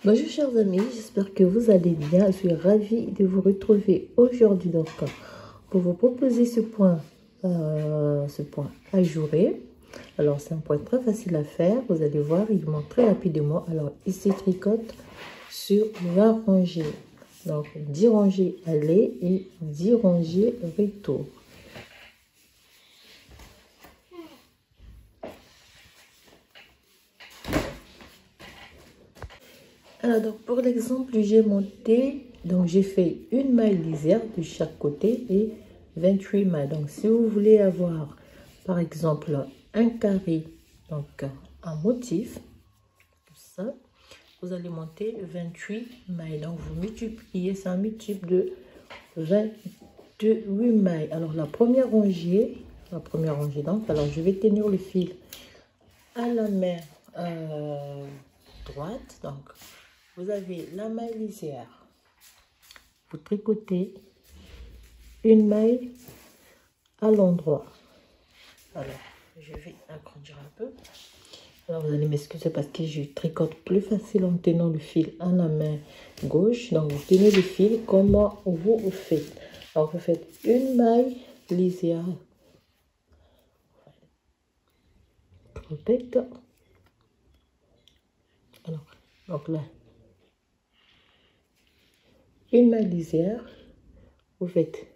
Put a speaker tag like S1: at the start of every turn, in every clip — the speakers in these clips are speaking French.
S1: Bonjour chers amis, j'espère que vous allez bien. Je suis ravie de vous retrouver aujourd'hui donc pour vous proposer ce point ajouré. Alors c'est un point très facile à faire, vous allez voir, il monte très rapidement. Alors ici tricote sur 20 rangées, donc 10 rangées aller et 10 rangées retour. Alors donc pour l'exemple, j'ai monté, donc j'ai fait une maille lisière de chaque côté et 28 mailles. Donc si vous voulez avoir par exemple un carré, donc un motif, comme ça, vous allez monter 28 mailles. Donc vous multipliez, c'est un multiple de 28 mailles. Alors la première rangée donc, alors je vais tenir le fil à la main droite. Donc vous avez la maille lisière, vous tricotez une maille à l'endroit. Alors je vais agrandir un peu. Alors vous allez m'excuser parce que je tricote plus facile en tenant le fil à la main gauche. Donc vous tenez le fil comme vous faites. Alors vous faites une maille lisière, répète. Alors donc là, une maille lisière, vous faites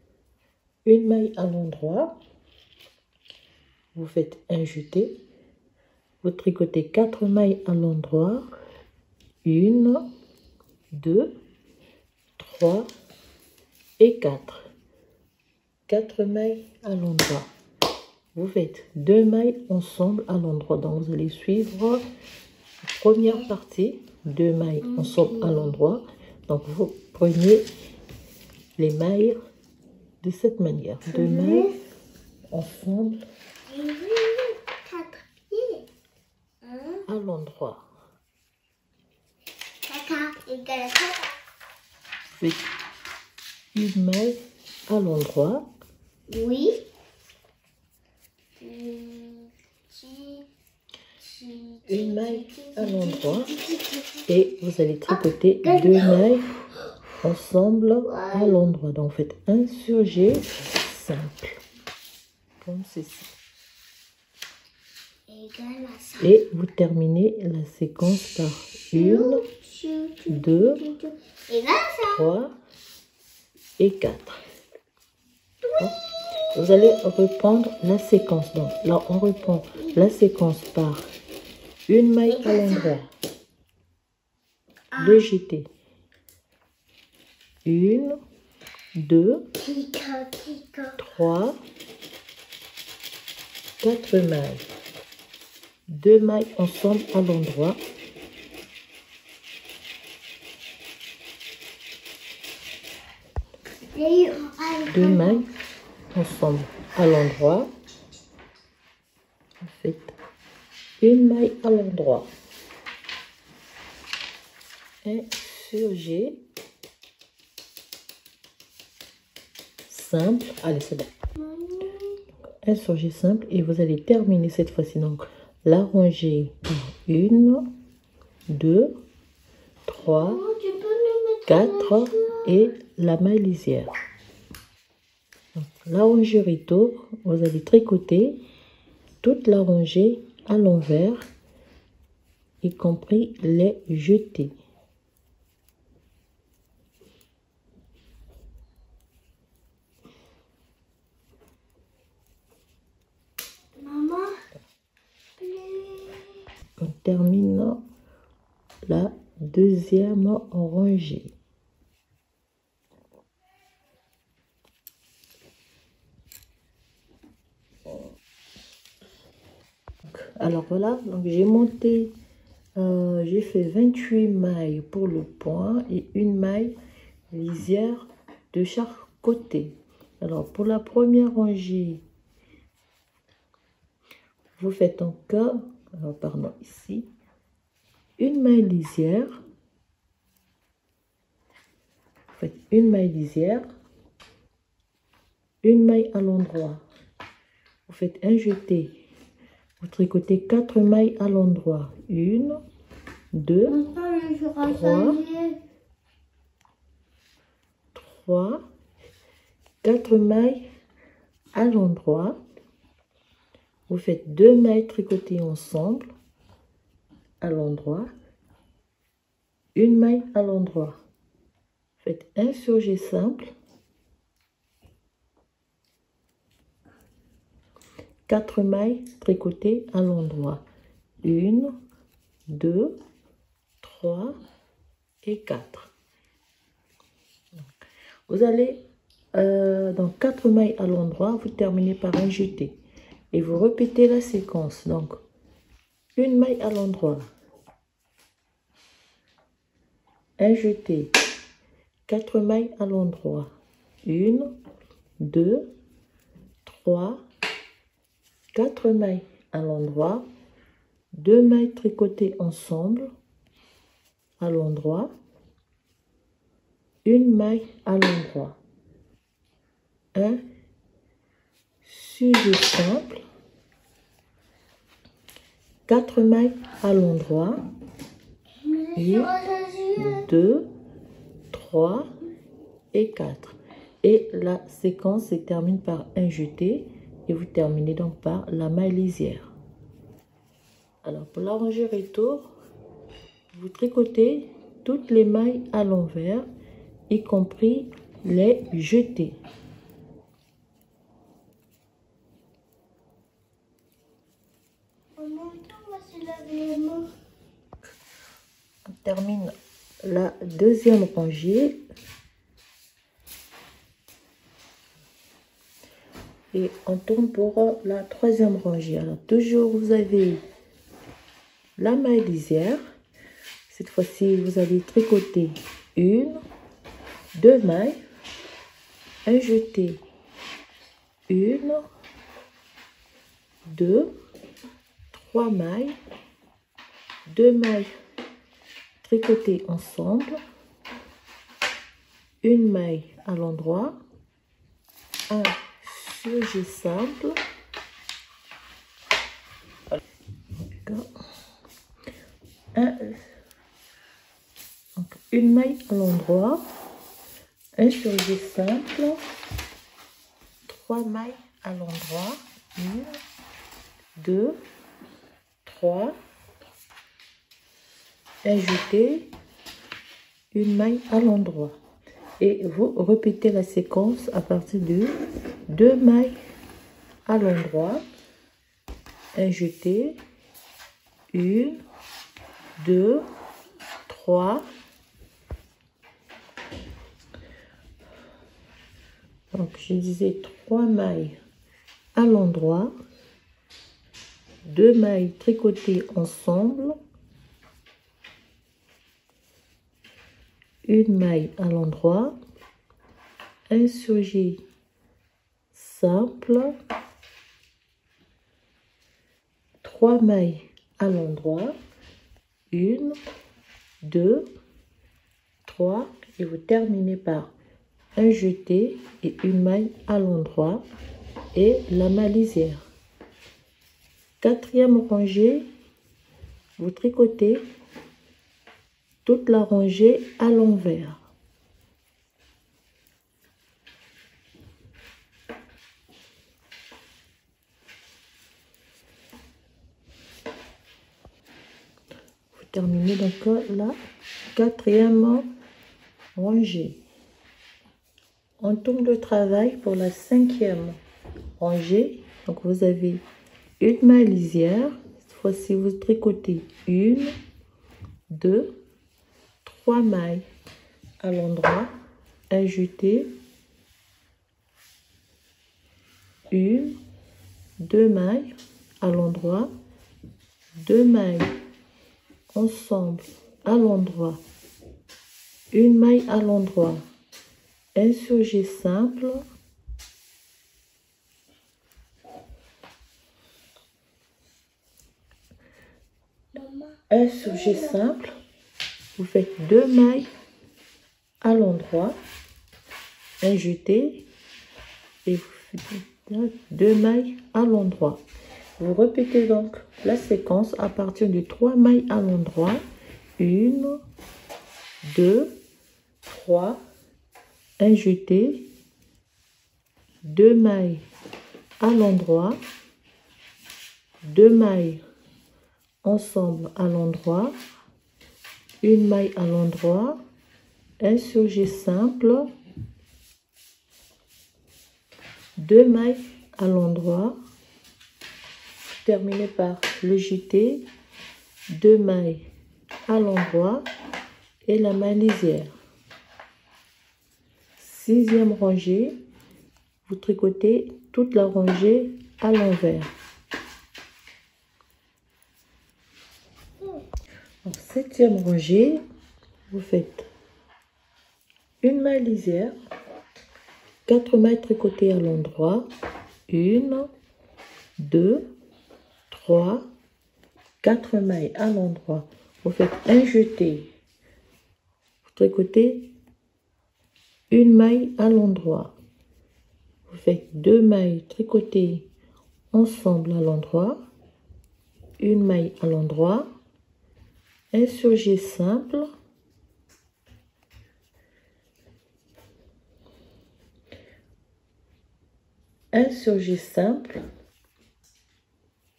S1: une maille à l'endroit, vous faites un jeté, vous tricotez 4 mailles à l'endroit, 1, 2, 3 et 4. 4 mailles à l'endroit. Vous faites 2 mailles ensemble à l'endroit. Donc vous allez suivre la première partie, 2 mailles ensemble à l'endroit. Donc vous prenez les mailles de cette manière, 2 mailles ensemble à l'endroit. Faites une maille à l'endroit.
S2: Oui.
S1: Une maille à l'endroit et vous allez tricoter 2 mailles ensemble à l'endroit. Donc vous faites un surjet simple comme ceci et vous terminez la séquence par 1, 2, 3 et 4. Vous allez reprendre la séquence. Donc là on reprend la séquence par une maille à l'endroit, le jeté, 1, 2, 3, 4 mailles, 2 mailles ensemble à l'endroit, deux mailles ensemble à l'endroit, vous faites une maille à l'endroit, un surjet simple, allez c'est bon, un surjet simple et vous allez terminer cette fois-ci donc la rangée par 1, 2, 3, 4 et la maille lisière. Donc, la rangée retour, vous allez tricoter toute la rangée à l'envers, y compris les jetés. On termine la deuxième rangée. Alors voilà, donc j'ai monté, j'ai fait 28 mailles pour le point et une maille lisière de chaque côté. Alors pour la première rangée, vous faites encore, pardon, ici, une maille lisière, vous faites une maille lisière, une maille à l'endroit, vous faites un jeté, vous tricotez 4 mailles à l'endroit, 1, 2, 3, 4 mailles à l'endroit. Vous faites 2 mailles tricotées ensemble à l'endroit, une maille à l'endroit. Faites un surjet simple, 4 mailles tricotées à l'endroit, 1, 2, 3 et 4. Vous allez dans 4 mailles à l'endroit, vous terminez par un jeté et vous répétez la séquence. Donc une maille à l'endroit, un jeté, 4 mailles à l'endroit, 1, 2, 3, 4 mailles à l'endroit, 2 mailles tricotées ensemble à l'endroit, une maille à l'endroit, un sujet simple, 4 mailles à l'endroit, 1, 2, 3 et 4. Et la séquence se termine par un jeté et vous terminez donc par la maille lisière. Alors pour la rangée retour, vous tricotez toutes les mailles à l'envers, y compris les jetés. On termine la deuxième rangée et on tourne pour la troisième rangée. Alors toujours vous avez la maille lisière. Cette fois-ci vous allez tricoter 1, 2 mailles, un jeté, 1, 2, 3 mailles, 2 mailles tricotées ensemble, une maille à l'endroit, un surjet simple, une maille à l'endroit, un surjet simple, 3 mailles à l'endroit, 1, 2, 3, un jeté, une maille à l'endroit. Et vous répétez la séquence à partir de 2 mailles à l'endroit, un jeté, 1, 2, 3. Donc je disais 3 mailles à l'endroit, 2 mailles tricotées ensemble, une maille à l'endroit, un surjet simple, 3 mailles à l'endroit, 1, 2, 3 et vous terminez par un jeté et une maille à l'endroit et la maille lisière. Quatrième rangée, vous tricotez toute la rangée à l'envers. Vous terminez donc la quatrième rangée. On tourne le travail pour la cinquième rangée. Donc vous avez une maille lisière. Cette fois-ci, vous tricotez 1, 2, 3 mailles à l'endroit, un jeté, 1, 2 mailles à l'endroit, 2 mailles ensemble à l'endroit, une maille à l'endroit, un surjet simple, un surjet simple, vous faites 2 mailles à l'endroit, un jeté et vous faites 2 mailles à l'endroit. Vous répétez donc la séquence à partir de 3 mailles à l'endroit 1, 2, 3, un jeté, 2 mailles à l'endroit, 2 mailles ensemble à l'endroit, une maille à l'endroit, un surjet simple, 2 mailles à l'endroit, terminé par le jeté, 2 mailles à l'endroit et la maille lisière. 6e rangée, vous tricotez toute la rangée à l'envers. En 7e rangée, vous faites une maille lisière, 4 mailles tricotées à l'endroit, 1, 2, 3, 4 mailles à l'endroit. Vous faites un jeté, vous tricotez une maille à l'endroit. Vous faites 2 mailles tricotées ensemble à l'endroit, une maille à l'endroit, un surjet simple, un surjet simple,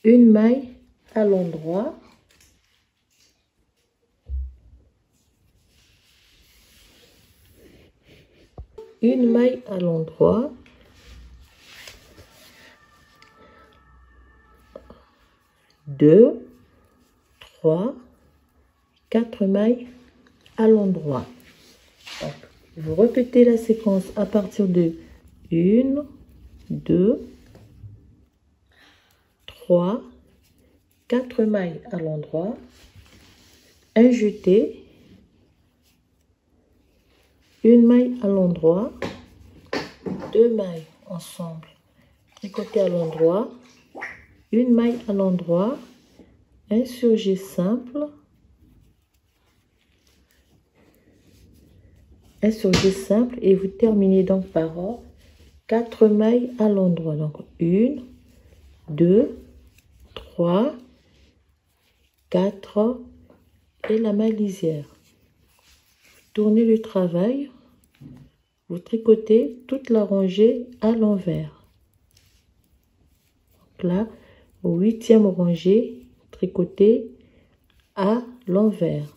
S1: une maille à l'endroit, une maille à l'endroit, deux, 3, 4 mailles à l'endroit. Vous répétez la séquence à partir de 1, 2, 3, 4 mailles à l'endroit, un jeté, une maille à l'endroit, 2 mailles ensemble, tricotées à l'endroit, une maille à l'endroit, un surjet simple, un surjet simple et vous terminez donc par 4 mailles à l'endroit. Donc 1, 2, 3, 4 et la maille lisière. Tournez le travail, vous tricotez toute la rangée à l'envers. Donc là, au 8e rangée, tricotez à l'envers.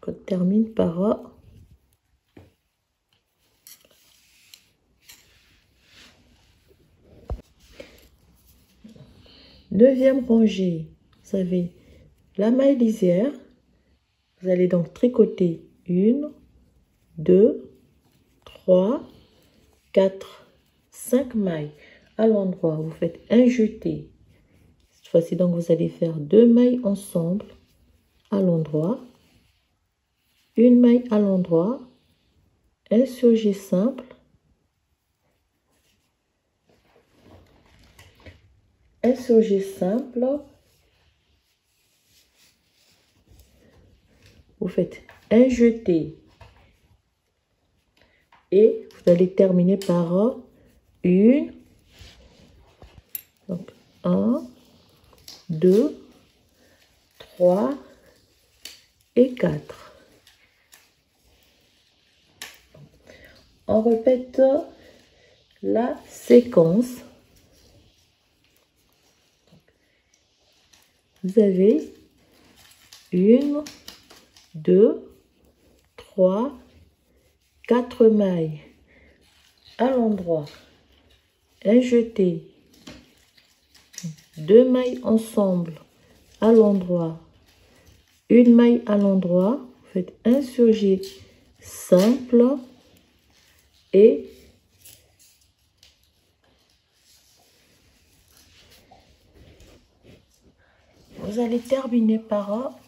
S1: On termine par 9e rangée, vous avez la maille lisière, vous allez donc tricoter 1, 2, 3, 4, 5 mailles à l'endroit, vous faites un jeté. Cette fois-ci donc vous allez faire 2 mailles ensemble à l'endroit, une maille à l'endroit, un surjet simple, un surjet simple, vous faites un jeté et vous allez terminer par une, donc 1, 2, 3 et 4. On répète la séquence. Vous avez 1, 2, 3, 4 mailles à l'endroit, un jeté, 2 mailles ensemble à l'endroit, une maille à l'endroit, vous faites un surjet simple et vous allez terminer par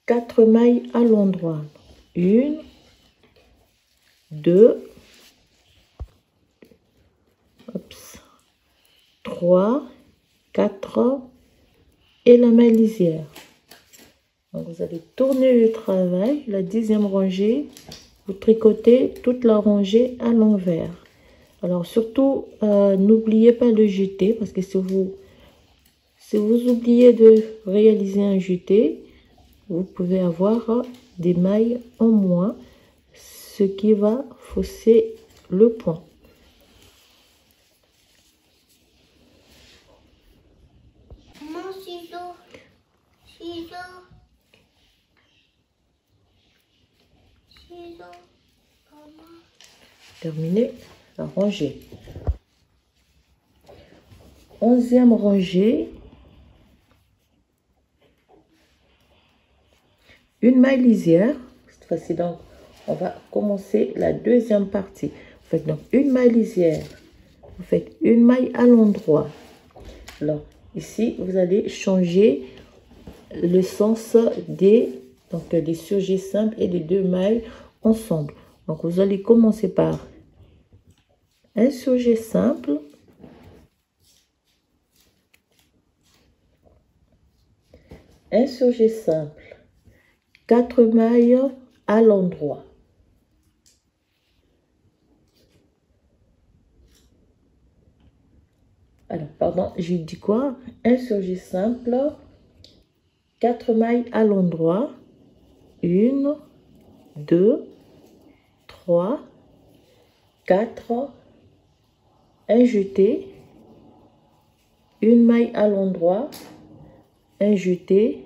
S1: 4 mailles à l'endroit. 1, 2, 3, 4 et la maille lisière. Donc vous allez tourner le travail, la 10e rangée, vous tricotez toute la rangée à l'envers. Alors surtout, n'oubliez pas le jeté parce que Si vous oubliez de réaliser un jeté, vous pouvez avoir des mailles en moins, ce qui va fausser le point.
S2: Maman, ciseaux. Ciseaux. Ciseaux. Maman.
S1: Terminé la rangée. 11e rangée. Une maille lisière. Cette fois-ci, donc, on va commencer la deuxième partie. Vous faites donc une maille lisière. Vous faites une maille à l'endroit. Alors, ici, vous allez changer le sens des surjets simples et des deux mailles ensemble. Donc, vous allez commencer par un surjet simple, un surjet simple, 4 mailles à l'endroit. Alors, pardon, j'ai dit quoi? Un surjet simple, 4 mailles à l'endroit, 1, 2, 3, 4, un jeté, une maille à l'endroit, un jeté,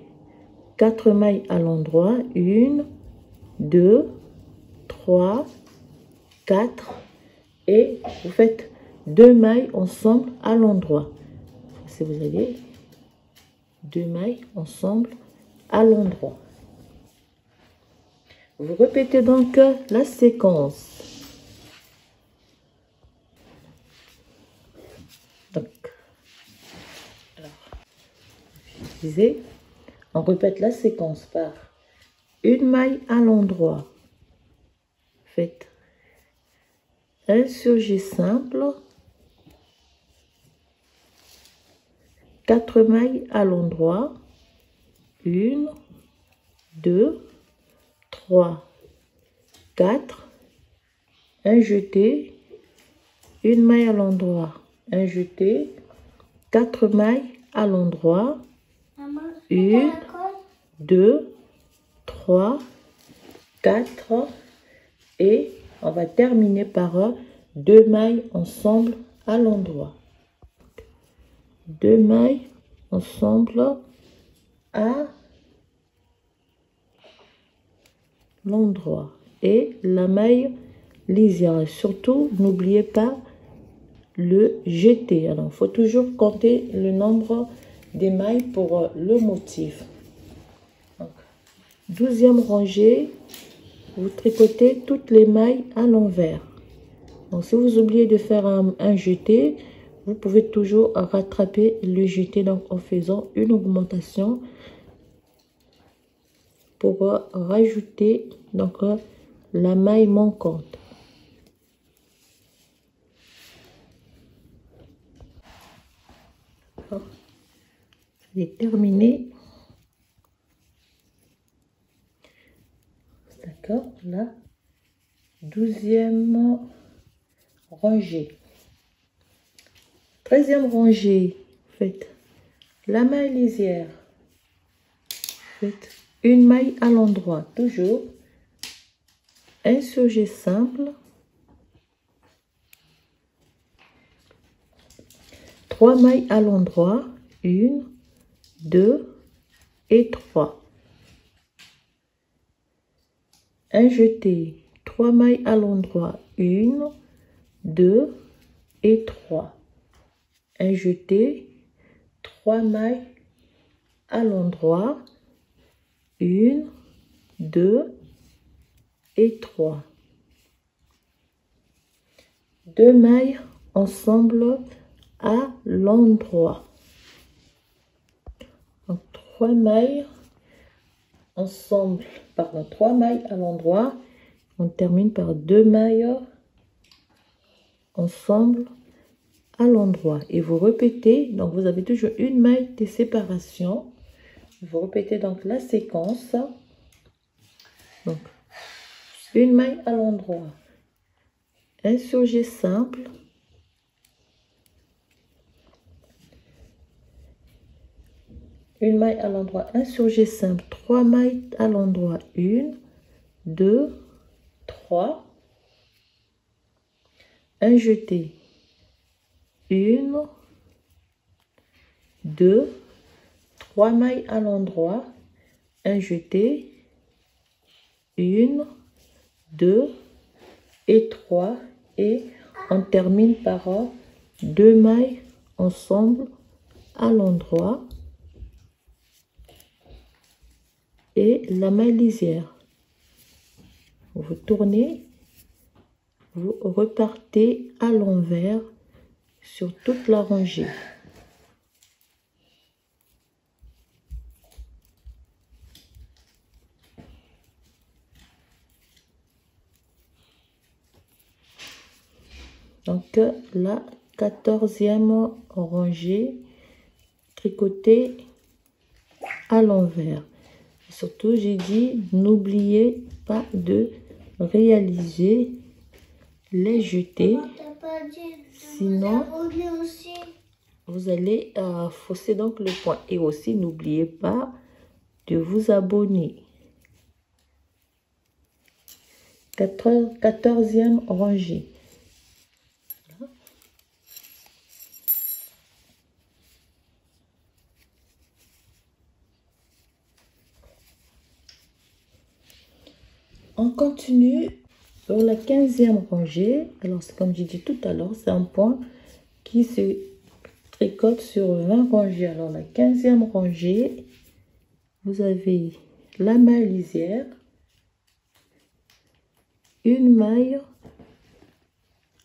S1: 4 mailles à l'endroit, 1, 2, 3, 4 et vous faites 2 mailles ensemble à l'endroit. Si vous avez 2 mailles ensemble à l'endroit. Vous répétez donc la séquence. Donc, alors, je disais, on répète la séquence par une maille à l'endroit. Faites un surjet simple, 4 mailles à l'endroit, 1, 2, 3, 4, un jeté, une maille à l'endroit, un jeté, 4 mailles à l'endroit, 1, 2, 3, 4 et on va terminer par 2 mailles ensemble à l'endroit. 2 mailles ensemble à l'endroit et la maille lisière. Surtout, n'oubliez pas le jeté. Alors, il faut toujours compter le nombre des mailles pour le motif. Donc, 12e rangée, vous tricotez toutes les mailles à l'envers. Donc, si vous oubliez de faire un jeté, vous pouvez toujours rattraper le jeté donc en faisant une augmentation pour rajouter donc la maille manquante. J'ai terminé. D'accord, la 12e rangée. 13e rangée, faites la maille lisière. Faites une maille à l'endroit, toujours un surjet simple, 3 mailles à l'endroit, 1, 2 et 3. Un jeté, 3 mailles à l'endroit, 1, 2 et 3. Un jeté, 3 mailles à l'endroit, 1, 2 et 3. 2 mailles ensemble à l'endroit. Donc 3 mailles ensemble, pardon, 3 mailles à l'endroit. On termine par 2 mailles ensemble à l'endroit. Et vous répétez, donc vous avez toujours une maille de séparation. Vous répétez donc la séquence. Donc, une maille à l'endroit, un surjet simple, une maille à l'endroit, un surjet simple, 3 mailles à l'endroit, 1, 2, 3, un jeté, 1, 2, 3 mailles à l'endroit, un jeté, 1, 2 et 3, et on termine par 2 mailles ensemble à l'endroit et la maille lisière. Vous tournez, vous repartez à l'envers sur toute la rangée. Donc la 14e rangée tricotée à l'envers. Surtout, j'ai dit, n'oubliez pas de réaliser les jetés, sinon vous allez fausser donc le point. Et aussi, n'oubliez pas de vous abonner. 14e rangée. On continue sur la 15e rangée. Alors, c'est comme j'ai dit tout à l'heure, c'est un point qui se tricote sur 20 rangées. Alors, la 15e rangée, vous avez la maille lisière, une maille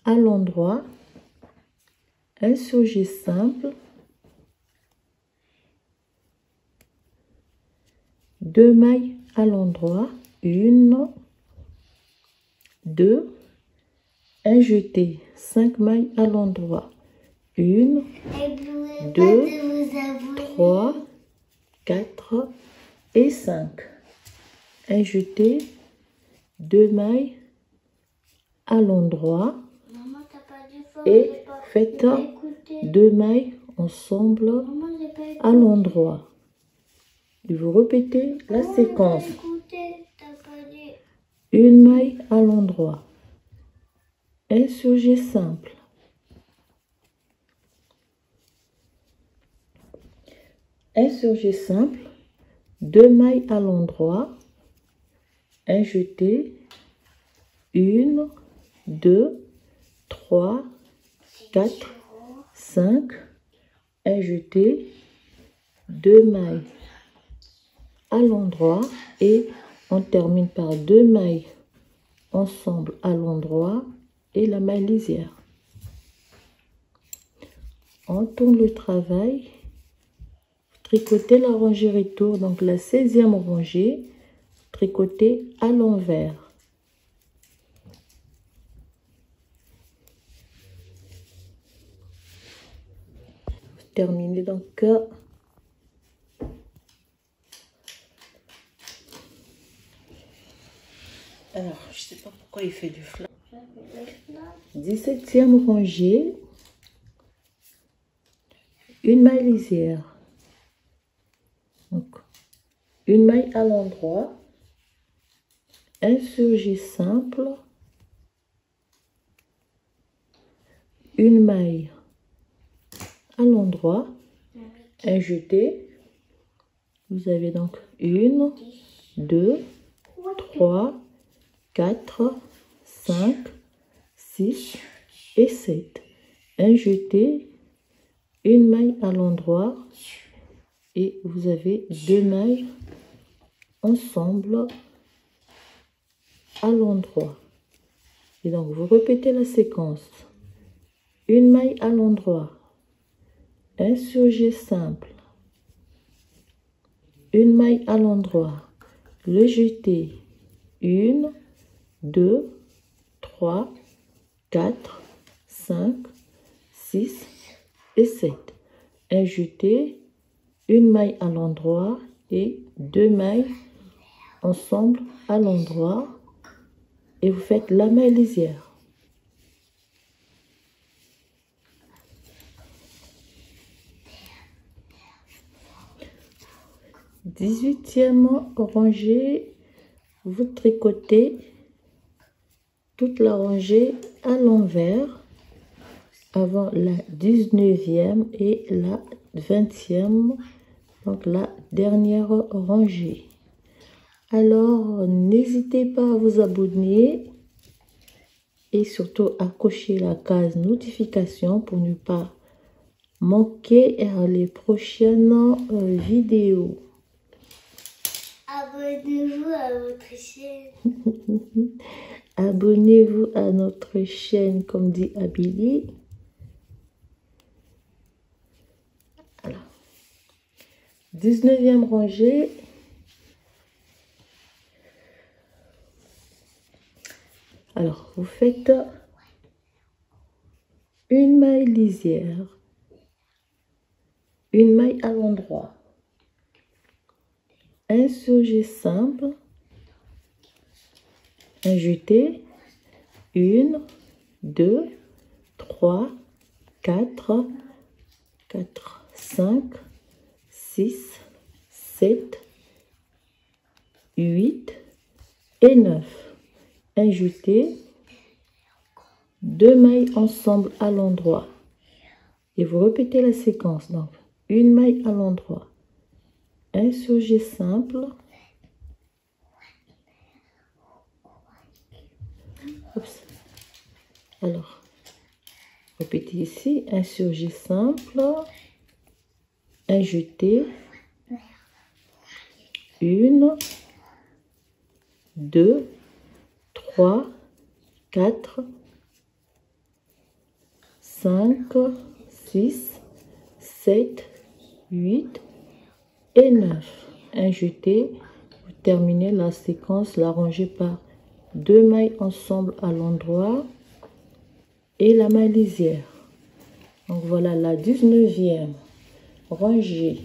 S1: à l'endroit, un surjet simple, 2 mailles à l'endroit, 1, 2, un jeté, 5 mailles à l'endroit, 1, 2, 3, 4 et 5. Un jeté, 2 mailles à l'endroit et faites 2 mailles ensemble à l'endroit. Et vous répétez la séquence. Une maille à l'endroit, un surjet simple, un surjet simple, 2 mailles à l'endroit, un jeté, 1, 2, 3, 4, 5, un jeté, 2 mailles à l'endroit et on termine par 2 mailles ensemble à l'endroit et la maille lisière. On tourne le travail, tricotez la rangée retour, donc la 16e rangée, tricotez à l'envers. Terminez donc alors, je sais pas pourquoi il fait du flash. 17e rangée, une maille lisière. Donc, une maille à l'endroit, un surjet simple, une maille à l'endroit, un jeté. Vous avez donc 1, 2, 3, 4, 5, 6 et 7. Un jeté, une maille à l'endroit et vous avez 2 mailles ensemble à l'endroit. Et donc vous répétez la séquence. Une maille à l'endroit, un surjet simple, une maille à l'endroit, le jeté, 1, 2, 3, 4, 5, 6 et 7. Un jeté, une maille à l'endroit et 2 mailles ensemble à l'endroit et vous faites la maille lisière. 18e rangée, vous tricotez toute la rangée à l'envers avant la 19e et la 20e, donc la dernière rangée. Alors, n'hésitez pas à vous abonner et surtout à cocher la case notification pour ne pas manquer les prochaines vidéos.
S2: Abonnez-vous à votre chaîne.
S1: Abonnez-vous à notre chaîne, comme dit Abili. Alors, 19e rangée. Alors, vous faites une maille lisière, une maille à l'endroit, un surjet simple, un jeté, 1, 2, 3, 4, 5, 6, 7, 8 et 9. Un jeté, 2 mailles ensemble à l'endroit. Et vous répétez la séquence. Donc, une maille à l'endroit, un surjet simple. Oups. Alors, répétez ici, un surjet simple, un jeté, 1, 2, 3, 4, 5, 6, 7, 8 et 9. Un jeté, vous terminez la séquence, la rangée par 2 mailles ensemble à l'endroit et la maille lisière. Donc voilà la 19e rangée,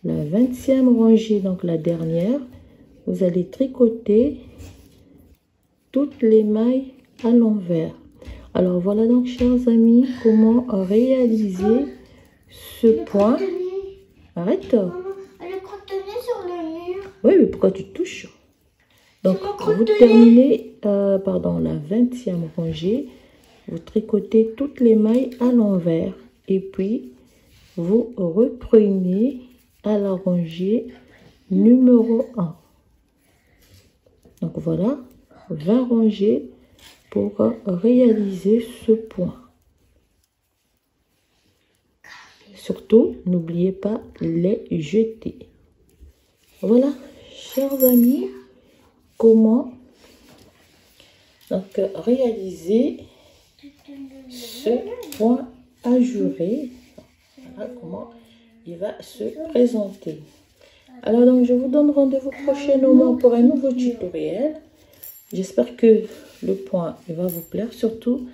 S1: la 20e rangée, donc la dernière. Vous allez tricoter toutes les mailles à l'envers. Alors voilà donc, chers amis, comment réaliser ce point. Arrête.
S2: Maman, elle est crottonnée sur le mur.
S1: Oui, mais pourquoi tu touches? Donc vous terminez la 20e rangée, vous tricotez toutes les mailles à l'envers et puis vous reprenez à la rangée numéro 1. Donc voilà, 20 rangées pour réaliser ce point. Surtout, n'oubliez pas les jeter. Voilà, chers amis, comment donc réaliser ce point ajouré. Voilà comment il va se présenter. Alors donc, je vous donne rendez-vous prochainement pour un nouveau tutoriel. J'espère que le point il va vous plaire. Surtout,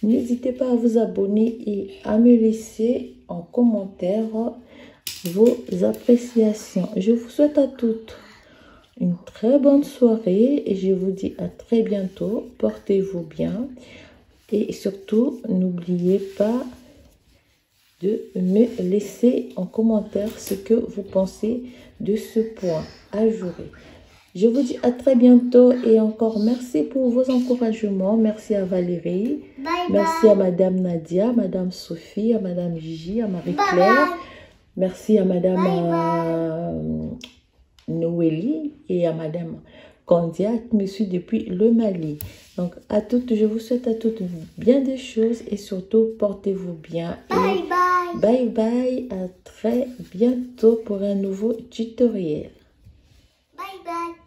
S1: n'hésitez pas à vous abonner et à me laisser en commentaire vos appréciations. Je vous souhaite à toutes une très bonne soirée et je vous dis à très bientôt. Portez-vous bien et surtout, n'oubliez pas de me laisser en commentaire ce que vous pensez de ce point ajouré. Je vous dis à très bientôt et encore merci pour vos encouragements. Merci à Valérie.
S2: Bye
S1: Merci à Madame Nadia, Madame Sophie, à Madame Gigi, à Marie-Claire. Merci à Madame Noélie et à Madame Candia qui me suit depuis le Mali. Donc à toutes, je vous souhaite à toutes bien des choses et surtout portez-vous bien.
S2: Bye bye.
S1: Bye bye, à très bientôt pour un nouveau tutoriel.
S2: Bye bye.